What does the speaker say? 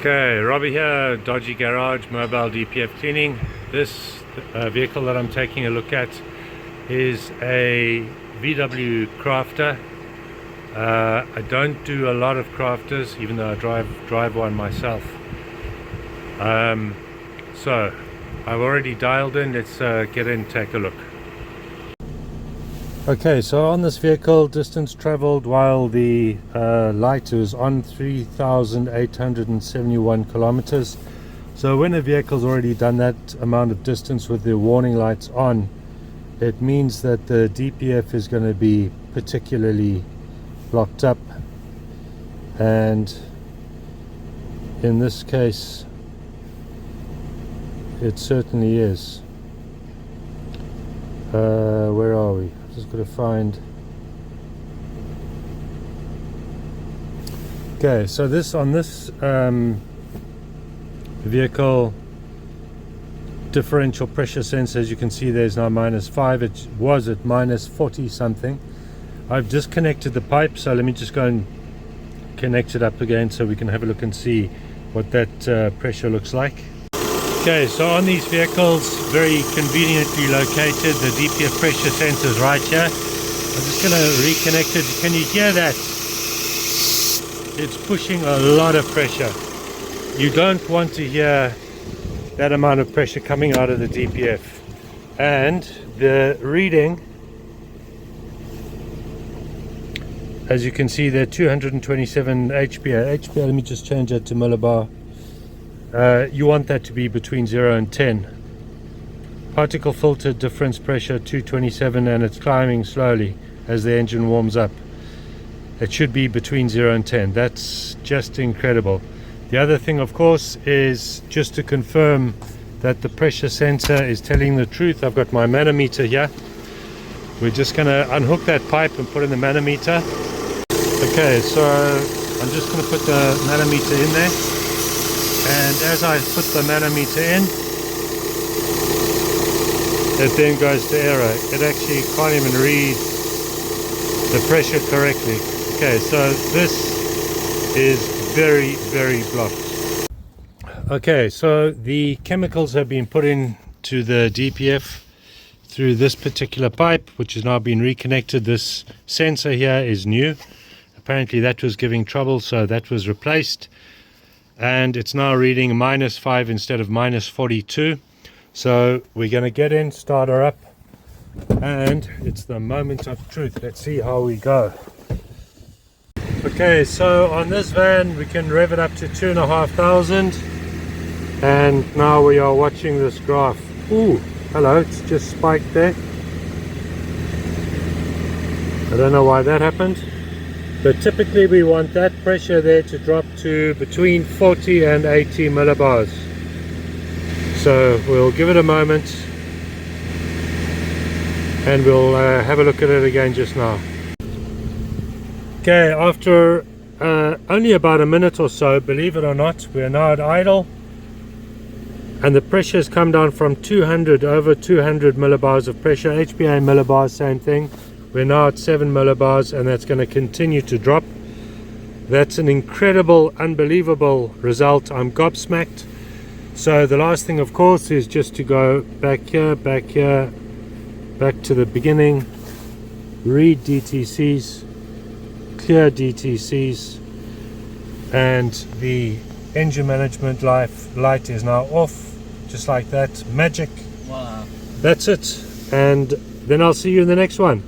Okay, Robby here, Dodgy Garage, mobile DPF cleaning. This vehicle that I'm taking a look at is a VW Crafter. I don't do a lot of Crafters, even though I drive one myself. So I've already dialed in. Let's get in and take a look. Okay, so on this vehicle, distance traveled while the light is on 3,871 kilometers. So when a vehicle's already done that amount of distance with the warning lights on, it means that the DPF is going to be particularly blocked up, and in this case it certainly is. Where are we? Just got to find. Okay, so this on this vehicle differential pressure sensor, as you can see, there's now -5. It was at -40 something. I've disconnected the pipe, so let me just go and connect it up again so we can have a look and see what that pressure looks like. Okay, so on these vehicles, very conveniently located, the DPF pressure sensor is right here. I'm just going to reconnect it. Can you hear that? It's pushing a lot of pressure. You don't want to hear that amount of pressure coming out of the DPF. And the reading, as you can see there, 227 HPA. Let me just change that to millibar. You want that to be between 0 and 10. Particle filter difference pressure 227, and it's climbing slowly as the engine warms up. It should be between 0 and 10. That's just incredible. The other thing, of course, is just to confirm that the pressure sensor is telling the truth. I've got my manometer here. We're just going to unhook that pipe and put in the manometer. Okay, so I'm just going to put the manometer in there. And as I put the manometer in, it then goes to error. It actually can't even read the pressure correctly. Okay, so this is very, very blocked. Okay, so the chemicals have been put into the DPF through this particular pipe, which has now been reconnected. This sensor here is new. Apparently that was giving trouble, so that was replaced. And it's now reading -5 instead of -42. So we're going to get in, start her up, and it's the moment of truth. Let's see how we go. Okay, so on this van we can rev it up to 2,500, and now we are watching this graph. Ooh, hello, it's just spiked there. I don't know why that happened. But typically we want that pressure there to drop to between 40 and 80 millibars. So we'll give it a moment and we'll have a look at it again just now. Okay, after only about a minute or so, believe it or not, we are now at idle, and the pressure has come down from 200, over 200 millibars of pressure. HPA millibars, same thing. We're now at 7 millibars, and that's going to continue to drop. That's an incredible, unbelievable result. I'm gobsmacked. So the last thing, of course, is just to go back here, back to the beginning, read DTCs, clear DTCs, and the engine management light is now off, just like that. Magic. Wow. That's it. And then I'll see you in the next one.